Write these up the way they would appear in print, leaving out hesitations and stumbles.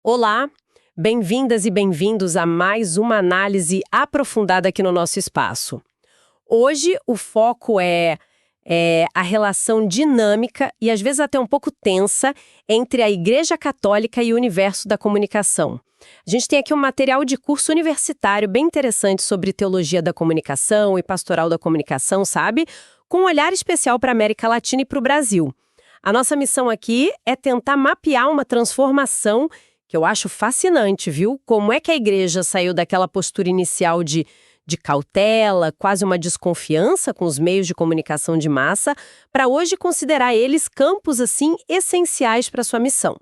Olá, bem-vindas e bem-vindos a mais uma análise aprofundada aqui no nosso espaço. Hoje o foco é a relação dinâmica e às vezes até um pouco tensa entre a Igreja Católica e o universo da comunicação. A gente tem aqui um material de curso universitário bem interessante sobre teologia da comunicação e pastoral da comunicação, sabe? Com um olhar especial para a América Latina e para o Brasil. A nossa missão aqui é tentar mapear uma transformação que eu acho fascinante, viu? Como é que a igreja saiu daquela postura inicial de cautela, quase uma desconfiança com os meios de comunicação de massa, para hoje considerar eles campos, assim, essenciais para sua missão.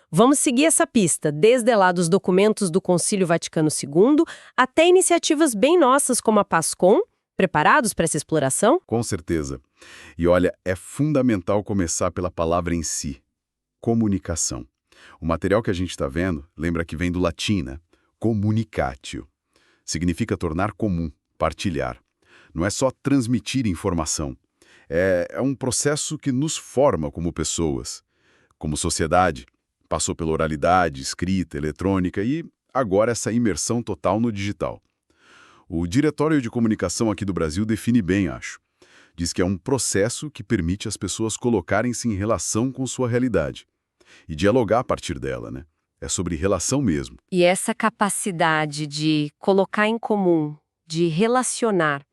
Vamos seguir essa pista, desde lá dos documentos do Concílio Vaticano II até iniciativas bem nossas como a PASCOM. Preparados para essa exploração? Com certeza. E olha, é fundamental começar pela palavra em si, comunicação. O material que a gente está vendo, lembra que vem do latim, né? Communicatio. Significa tornar comum, partilhar. Não é só transmitir informação. É um processo que nos forma como pessoas, como sociedade. Passou pela oralidade, escrita, eletrônica e agora essa imersão total no digital. O Diretório de Comunicação aqui do Brasil define bem, acho. Diz que é um processo que permite às pessoas colocarem-se em relação com sua realidade. E dialogar a partir dela, né? É sobre relação mesmo. E essa capacidade de colocar em comum, de relacionar,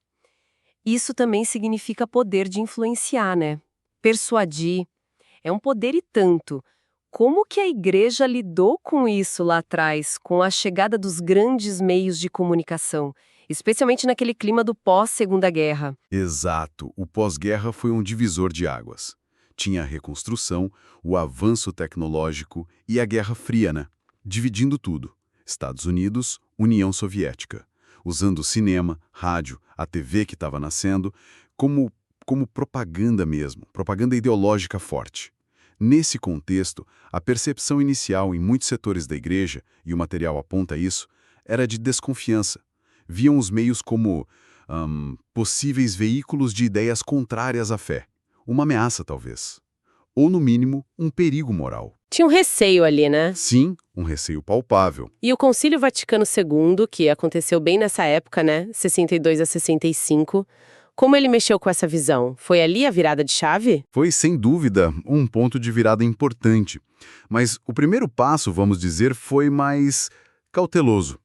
isso também significa poder de influenciar, né? Persuadir. É um poder e tanto. Como que a igreja lidou com isso lá atrás, com a chegada dos grandes meios de comunicação, especialmente naquele clima do pós-Segunda Guerra? Exato. O pós-guerra foi um divisor de águas. Tinha a reconstrução, o avanço tecnológico e a Guerra Fria, né? Dividindo tudo. Estados Unidos, União Soviética. Usando o cinema, rádio, a TV que estava nascendo, como propaganda mesmo, propaganda ideológica forte. Nesse contexto, a percepção inicial em muitos setores da igreja, e o material aponta isso, era de desconfiança. Viam os meios como possíveis veículos de ideias contrárias à fé. Uma ameaça, talvez. Ou, no mínimo, um perigo moral. Tinha um receio ali, né? Sim, um receio palpável. E o Concílio Vaticano II, que aconteceu bem nessa época, né? 62 a 65, como ele mexeu com essa visão? Foi ali a virada de chave? Foi, sem dúvida, um ponto de virada importante. Mas o primeiro passo, vamos dizer, foi mais cauteloso.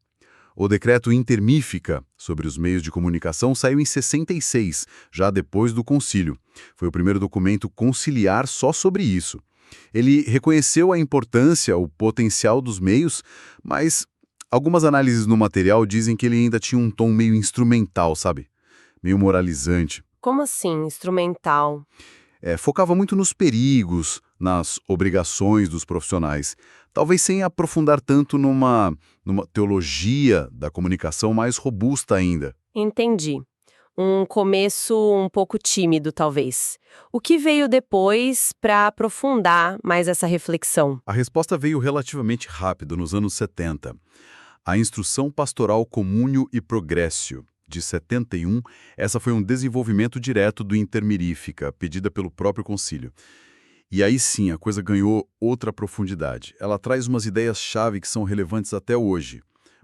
O decreto Intermífica sobre os meios de comunicação saiu em 66, já depois do concílio. Foi o primeiro documento conciliar só sobre isso. Ele reconheceu a importância, o potencial dos meios, mas algumas análises no material dizem que ele ainda tinha um tom meio instrumental, sabe? Meio moralizante. Como assim, instrumental? Focava muito nos perigos, nas obrigações dos profissionais, talvez sem aprofundar tanto numa teologia da comunicação mais robusta ainda. Entendi. Um começo um pouco tímido, talvez. O que veio depois para aprofundar mais essa reflexão? A resposta veio relativamente rápido, nos anos 70. A Instrução Pastoral Communio e Progressio, de 71, essa foi um desenvolvimento direto do Intermífica, pedida pelo próprio concílio. E aí sim, a coisa ganhou outra profundidade. Ela traz umas ideias-chave que são relevantes até hoje.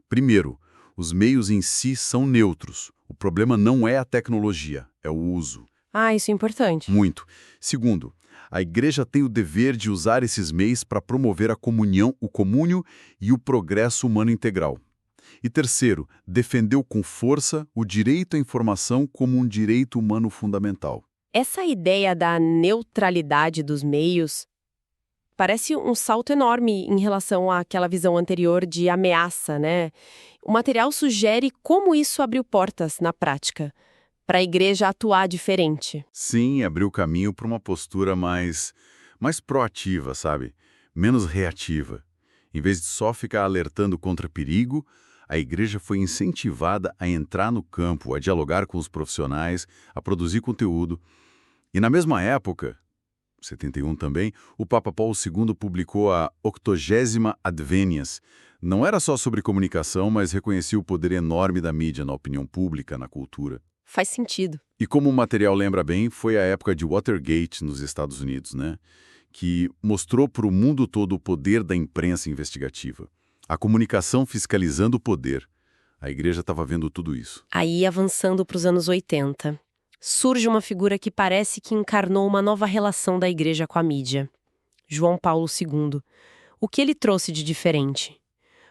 Primeiro, os meios em si são neutros. O problema não é a tecnologia, é o uso. Ah, isso é importante. Muito. Segundo, a igreja tem o dever de usar esses meios para promover a comunhão, o comúnio e o progresso humano integral. E terceiro, defendeu com força o direito à informação como um direito humano fundamental. Essa ideia da neutralidade dos meios parece um salto enorme em relação àquela visão anterior de ameaça, né? O material sugere como isso abriu portas, na prática, para a igreja atuar diferente. Sim, abriu caminho para uma postura mais proativa, sabe? Menos reativa. Em vez de só ficar alertando contra perigo, a igreja foi incentivada a entrar no campo, a dialogar com os profissionais, a produzir conteúdo. E na mesma época, 71 também, o Papa Paulo II publicou a 80ª Advenias. Não era só sobre comunicação, mas reconhecia o poder enorme da mídia na opinião pública, na cultura. Faz sentido. E como o material lembra bem, foi a época de Watergate nos Estados Unidos, né? que mostrou para o mundo todo o poder da imprensa investigativa. A comunicação fiscalizando o poder. A igreja estava vendo tudo isso. Aí, avançando para os anos 80, surge uma figura que parece que encarnou uma nova relação da igreja com a mídia. João Paulo II. O que ele trouxe de diferente?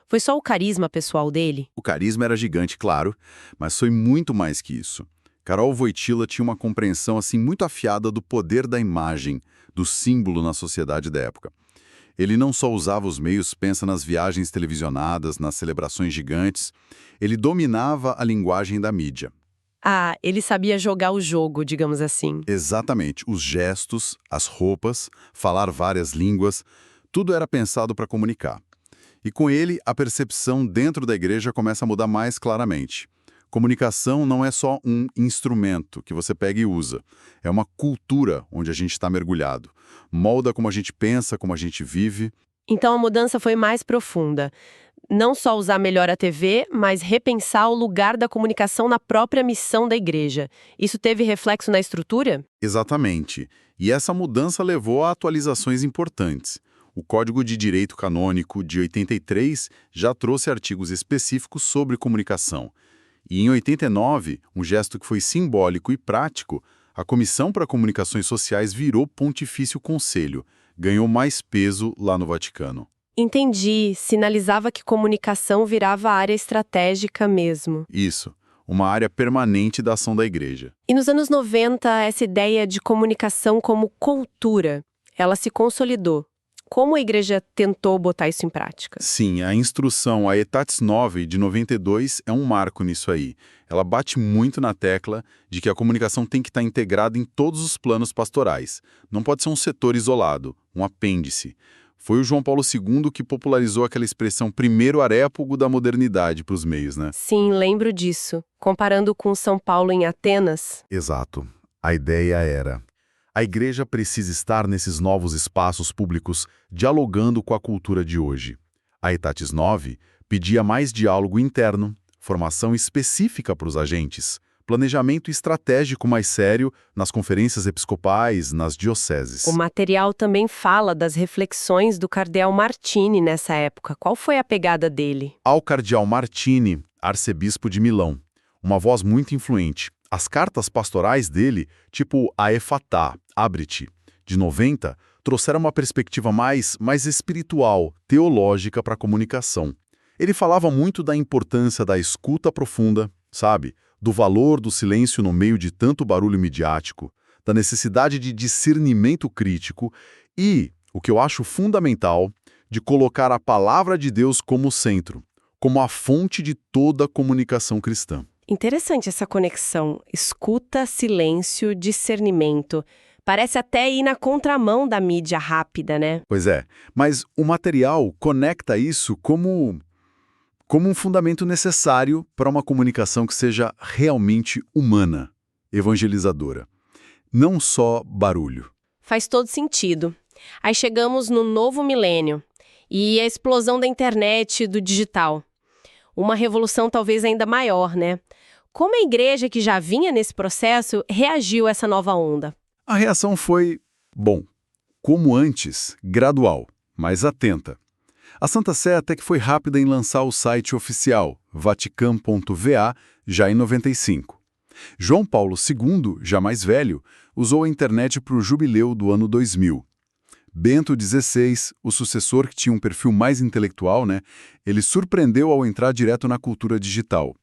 Foi só o carisma pessoal dele? O carisma era gigante, claro, mas foi muito mais que isso. Karol Wojtyla tinha uma compreensão assim muito afiada do poder da imagem, do símbolo na sociedade da época. Ele não só usava os meios, pensa nas viagens televisionadas, nas celebrações gigantes, ele dominava a linguagem da mídia. Ah, ele sabia jogar o jogo, digamos assim. Exatamente, os gestos, as roupas, falar várias línguas, tudo era pensado para comunicar. E com ele, a percepção dentro da igreja começa a mudar mais claramente. Comunicação não é só um instrumento que você pega e usa. É uma cultura onde a gente está mergulhado. Molda como a gente pensa, como a gente vive. Então a mudança foi mais profunda. Não só usar melhor a TV, mas repensar o lugar da comunicação na própria missão da igreja. Isso teve reflexo na estrutura? Exatamente. E essa mudança levou a atualizações importantes. O Código de Direito Canônico de 83 já trouxe artigos específicos sobre comunicação. E em 89, um gesto que foi simbólico e prático, a Comissão para Comunicações Sociais virou Pontifício Conselho, ganhou mais peso lá no Vaticano. Entendi. Sinalizava que comunicação virava área estratégica mesmo. Isso, uma área permanente da ação da igreja. E nos anos 90, essa ideia de comunicação como cultura, ela se consolidou. Como a igreja tentou botar isso em prática? Sim, a instrução, a Aetats Novae, de 92, é um marco nisso aí. Ela bate muito na tecla de que a comunicação tem que estar integrada em todos os planos pastorais. Não pode ser um setor isolado, um apêndice. Foi o João Paulo II que popularizou aquela expressão primeiro aréopago da modernidade para os meios, né? Sim, lembro disso. Comparando com São Paulo em Atenas. Exato. A ideia era: a igreja precisa estar nesses novos espaços públicos dialogando com a cultura de hoje. A Aetats Novae pedia mais diálogo interno, formação específica para os agentes, planejamento estratégico mais sério nas conferências episcopais, nas dioceses. O material também fala das reflexões do cardeal Martini nessa época. Qual foi a pegada dele? Ao cardeal Martini, arcebispo de Milão, uma voz muito influente. As cartas pastorais dele, tipo a Efatá, Abre-te, de 90, trouxeram uma perspectiva mais espiritual, teológica para a comunicação. Ele falava muito da importância da escuta profunda, sabe? Do valor do silêncio no meio de tanto barulho midiático, da necessidade de discernimento crítico e, o que eu acho fundamental, de colocar a palavra de Deus como centro, como a fonte de toda a comunicação cristã. Interessante essa conexão. Escuta, silêncio, discernimento. Parece até ir na contramão da mídia rápida, né? Pois é, mas o material conecta isso como um fundamento necessário para uma comunicação que seja realmente humana, evangelizadora. Não só barulho. Faz todo sentido. Aí chegamos no novo milênio e a explosão da internet, do digital. Uma revolução talvez ainda maior, né? Como a igreja que já vinha nesse processo reagiu a essa nova onda? A reação foi, bom, como antes, gradual, mas atenta. A Santa Sé até que foi rápida em lançar o site oficial, vatican.va, já em 95. João Paulo II, já mais velho, usou a internet para o jubileu do ano 2000. Bento XVI, o sucessor que tinha um perfil mais intelectual, ele surpreendeu ao entrar direto na cultura digital.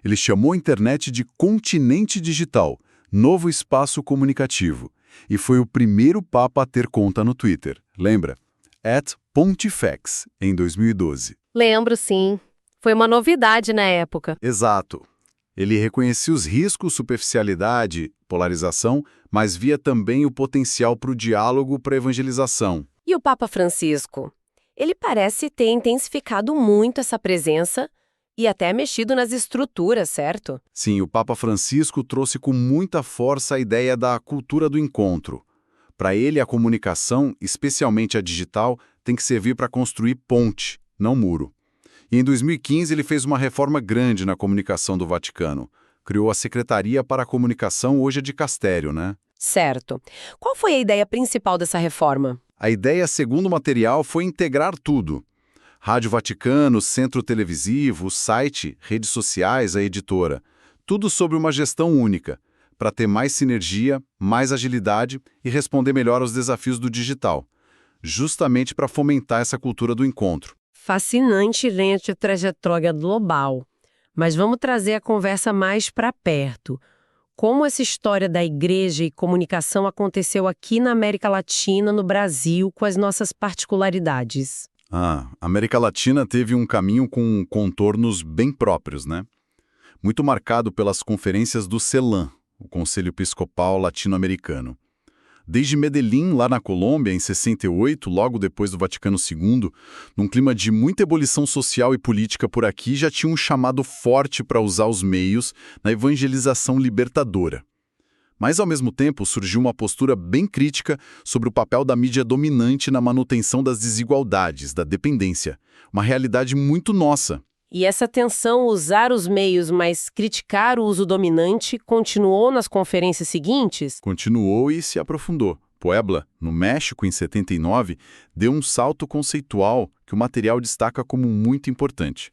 Ele chamou a internet de continente digital, novo espaço comunicativo, e foi o primeiro papa a ter conta no Twitter. Lembra? @Pontifex, em 2012. Lembro, sim. Foi uma novidade na época. Exato. Ele reconhecia os riscos, superficialidade, polarização, mas via também o potencial para o diálogo, para a evangelização. E o Papa Francisco? Ele parece ter intensificado muito essa presença e até mexido nas estruturas, certo? Sim, o Papa Francisco trouxe com muita força a ideia da cultura do encontro. Para ele, a comunicação, especialmente a digital, tem que servir para construir ponte, não muro. E em 2015 ele fez uma reforma grande na comunicação do Vaticano. Criou a Secretaria para a Comunicação, hoje é de Castério, né? Certo. Qual foi a ideia principal dessa reforma? A ideia, segundo o material, foi integrar tudo. Rádio Vaticano, centro televisivo, site, redes sociais, a editora. Tudo sobre uma gestão única, para ter mais sinergia, mais agilidade e responder melhor aos desafios do digital. Justamente para fomentar essa cultura do encontro. Fascinante lente trajetória global. Mas vamos trazer a conversa mais para perto. Como essa história da igreja e comunicação aconteceu aqui na América Latina, no Brasil, com as nossas particularidades? A América Latina teve um caminho com contornos bem próprios, né? Muito marcado pelas conferências do CELAM, o Conselho Episcopal Latino-Americano. Desde Medellín, lá na Colômbia, em 68, logo depois do Vaticano II, num clima de muita ebulição social e política por aqui, já tinha um chamado forte para usar os meios na evangelização libertadora. Mas, ao mesmo tempo, surgiu uma postura bem crítica sobre o papel da mídia dominante na manutenção das desigualdades, da dependência. Uma realidade muito nossa. E essa tensão usar os meios, mas criticar o uso dominante, continuou nas conferências seguintes? Continuou e se aprofundou. Puebla, no México, em 79, deu um salto conceitual que o material destaca como muito importante.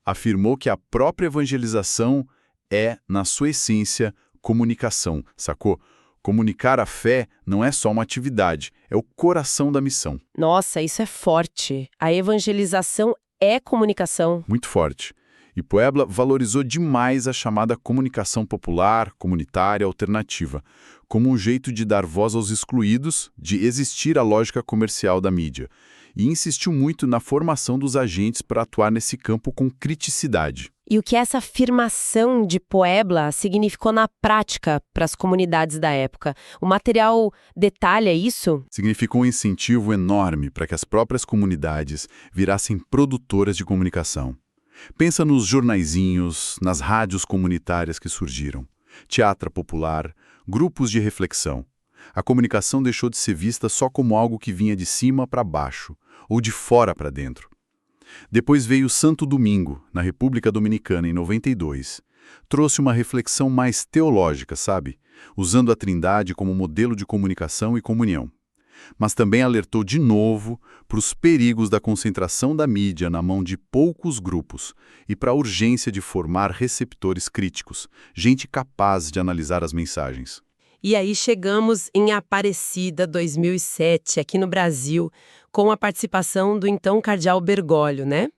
Afirmou que a própria evangelização é, na sua essência, comunicação, sacou? Comunicar a fé não é só uma atividade, é o coração da missão. Nossa, isso é forte. A evangelização é comunicação. Muito forte. E Puebla valorizou demais a chamada comunicação popular, comunitária, alternativa, como um jeito de dar voz aos excluídos, de existir a lógica comercial da mídia. E insistiu muito na formação dos agentes para atuar nesse campo com criticidade. E o que essa afirmação de Puebla significou na prática para as comunidades da época? O material detalha isso? Significou um incentivo enorme para que as próprias comunidades virassem produtoras de comunicação. Pensa nos jornaizinhos, nas rádios comunitárias que surgiram, teatro popular, grupos de reflexão. A comunicação deixou de ser vista só como algo que vinha de cima para baixo, ou de fora para dentro. Depois veio o Santo Domingo, na República Dominicana, em 92. Trouxe uma reflexão mais teológica, sabe? Usando a Trindade como modelo de comunicação e comunhão. Mas também alertou de novo para os perigos da concentração da mídia na mão de poucos grupos e para a urgência de formar receptores críticos, gente capaz de analisar as mensagens. E aí chegamos em Aparecida 2007, aqui no Brasil, com a participação do então cardeal Bergoglio, né?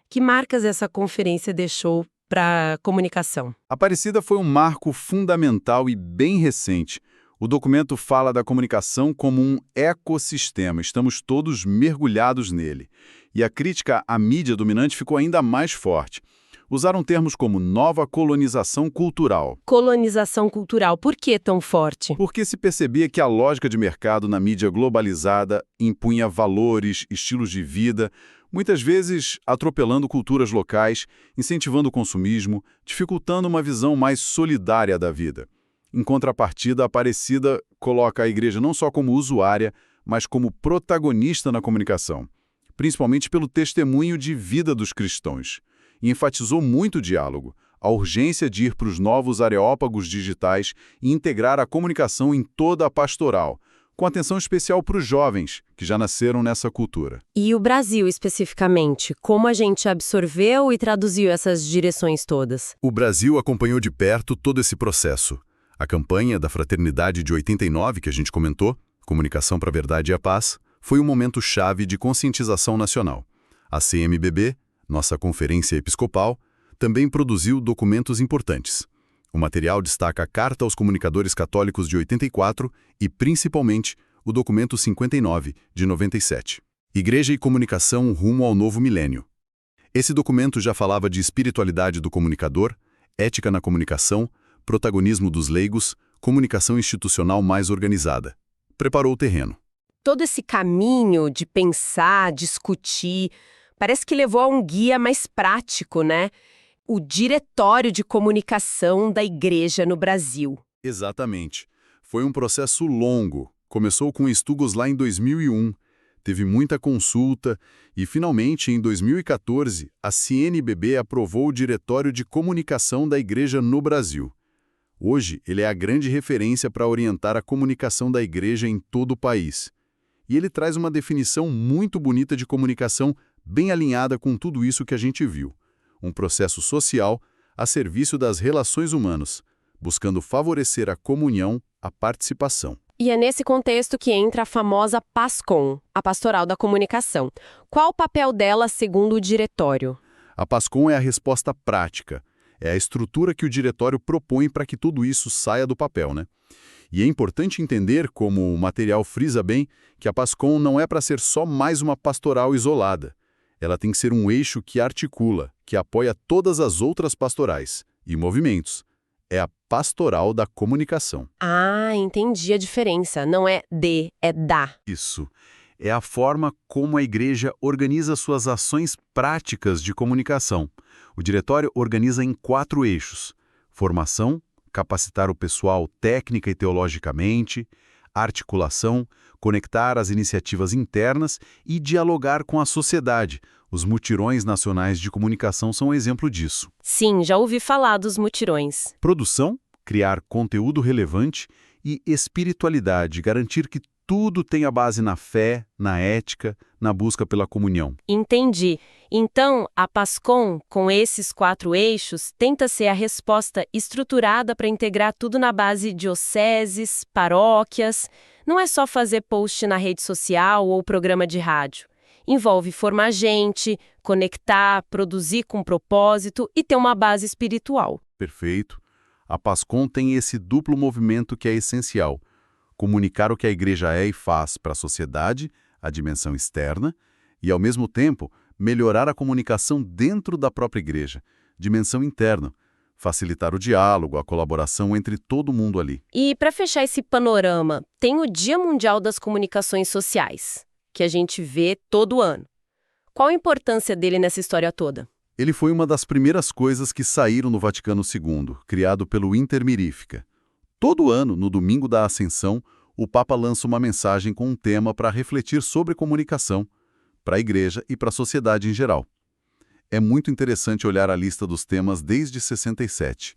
Que marcas essa conferência deixou para a comunicação? Aparecida foi um marco fundamental e bem recente. O documento fala da comunicação como um ecossistema, estamos todos mergulhados nele. E a crítica à mídia dominante ficou ainda mais forte. Usaram termos como nova colonização cultural. Colonização cultural, por que tão forte? Porque se percebia que a lógica de mercado na mídia globalizada impunha valores, estilos de vida, muitas vezes atropelando culturas locais, incentivando o consumismo, dificultando uma visão mais solidária da vida. Em contrapartida, a Aparecida coloca a igreja não só como usuária, mas como protagonista na comunicação, principalmente pelo testemunho de vida dos cristãos. E enfatizou muito o diálogo, a urgência de ir para os novos areópagos digitais e integrar a comunicação em toda a pastoral, com atenção especial para os jovens, que já nasceram nessa cultura. E o Brasil, especificamente, como a gente absorveu e traduziu essas direções todas? O Brasil acompanhou de perto todo esse processo. A campanha da Fraternidade de 89, que a gente comentou, Comunicação para a Verdade e a Paz, foi um momento chave de conscientização nacional. A CMBB, nossa Conferência Episcopal, também produziu documentos importantes. O material destaca a Carta aos Comunicadores Católicos de 84 e, principalmente, o documento 59, de 97. Igreja e Comunicação rumo ao novo milênio. Esse documento já falava de espiritualidade do comunicador, ética na comunicação, protagonismo dos leigos, comunicação institucional mais organizada. Preparou o terreno. Todo esse caminho de pensar, discutir, parece que levou a um guia mais prático, né? O Diretório de Comunicação da Igreja no Brasil. Exatamente. Foi um processo longo. Começou com estudos lá em 2001. Teve muita consulta e, finalmente, em 2014, a CNBB aprovou o Diretório de Comunicação da Igreja no Brasil. Hoje, ele é a grande referência para orientar a comunicação da Igreja em todo o país. E ele traz uma definição muito bonita de comunicação, bem alinhada com tudo isso que a gente viu. Um processo social a serviço das relações humanas, buscando favorecer a comunhão, a participação. E é nesse contexto que entra a famosa PASCOM, a Pastoral da Comunicação. Qual o papel dela segundo o diretório? A PASCOM é a resposta prática, é a estrutura que o diretório propõe para que tudo isso saia do papel, né? E é importante entender, como o material frisa bem, que a PASCOM não é para ser só mais uma pastoral isolada. Ela tem que ser um eixo que articula, que apoia todas as outras pastorais e movimentos. É a pastoral da comunicação. Ah, entendi a diferença. Não é de, é da. Isso. É a forma como a igreja organiza suas ações práticas de comunicação. O diretório organiza em 4 eixos: formação, capacitar o pessoal técnica e teologicamente; articulação, conectar as iniciativas internas; e dialogar com a sociedade. Os mutirões nacionais de comunicação são um exemplo disso. Sim, já ouvi falar dos mutirões. Produção, criar conteúdo relevante; e espiritualidade, garantir que tudo tenha base na fé, na ética, na busca pela comunhão. Entendi. Então, a PASCOM, com esses 4 eixos, tenta ser a resposta estruturada para integrar tudo na base de dioceses, paróquias. Não é só fazer post na rede social ou programa de rádio. Envolve formar gente, conectar, produzir com propósito e ter uma base espiritual. Perfeito. A PASCOM tem esse duplo movimento que é essencial: comunicar o que a igreja é e faz para a sociedade, a dimensão externa, e, ao mesmo tempo, melhorar a comunicação dentro da própria igreja, dimensão interna, facilitar o diálogo, a colaboração entre todo mundo ali. E, para fechar esse panorama, tem o Dia Mundial das Comunicações Sociais, que a gente vê todo ano. Qual a importância dele nessa história toda? Ele foi uma das primeiras coisas que saíram no Vaticano II, criado pelo Inter Mirifica. Todo ano, no Domingo da Ascensão, o Papa lança uma mensagem com um tema para refletir sobre comunicação, para a igreja e para a sociedade em geral. É muito interessante olhar a lista dos temas desde 67.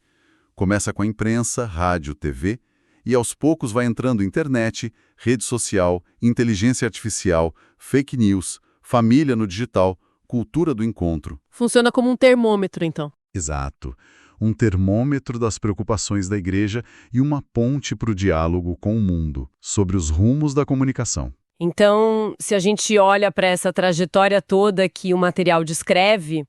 Começa com a imprensa, rádio, TV, e aos poucos vai entrando internet, rede social, inteligência artificial, fake news, família no digital, cultura do encontro. Funciona como um termômetro, então. Exato. Um termômetro das preocupações da igreja e uma ponte para o diálogo com o mundo, sobre os rumos da comunicação. Então, se a gente olha para essa trajetória toda que o material descreve,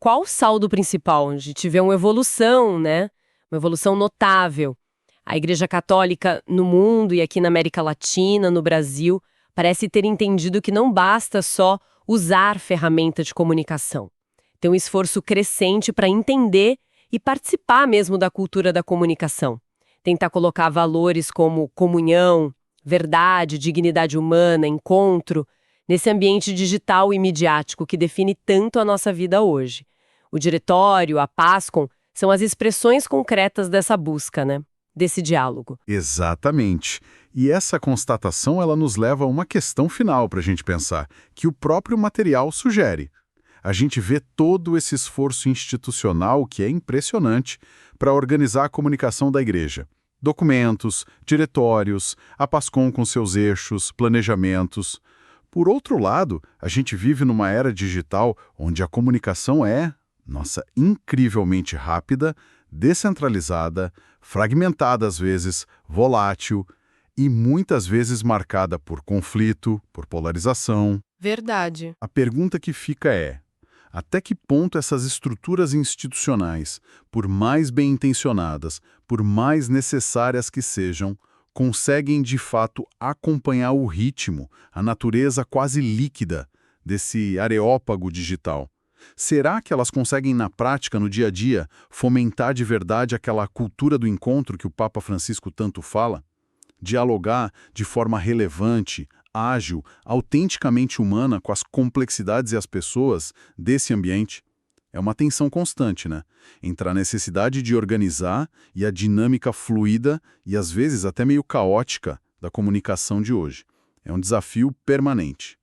qual o saldo principal? A gente vê uma evolução, né? Uma evolução notável. A Igreja Católica no mundo e aqui na América Latina, no Brasil, parece ter entendido que não basta só usar ferramenta de comunicação. Tem um esforço crescente para entender e participar mesmo da cultura da comunicação. Tentar colocar valores como comunhão, verdade, dignidade humana, encontro, nesse ambiente digital e midiático que define tanto a nossa vida hoje. O diretório, a PASCOM, são as expressões concretas dessa busca, né? Desse diálogo. Exatamente. E essa constatação ela nos leva a uma questão final para a gente pensar, que o próprio material sugere. A gente vê todo esse esforço institucional que é impressionante para organizar a comunicação da igreja. Documentos, diretórios, a PASCOM com seus eixos, planejamentos. Por outro lado, a gente vive numa era digital onde a comunicação é, incrivelmente rápida, descentralizada, fragmentada às vezes, volátil e muitas vezes marcada por conflito, por polarização. Verdade. A pergunta que fica é: até que ponto essas estruturas institucionais, por mais bem intencionadas, por mais necessárias que sejam, conseguem de fato acompanhar o ritmo, a natureza quase líquida desse areópago digital? Será que elas conseguem, na prática, no dia a dia, fomentar de verdade aquela cultura do encontro que o Papa Francisco tanto fala? Dialogar de forma relevante, ágil, autenticamente humana com as complexidades e as pessoas desse ambiente? É uma tensão constante, né? Entre a necessidade de organizar e a dinâmica fluida e às vezes até meio caótica da comunicação de hoje. É um desafio permanente.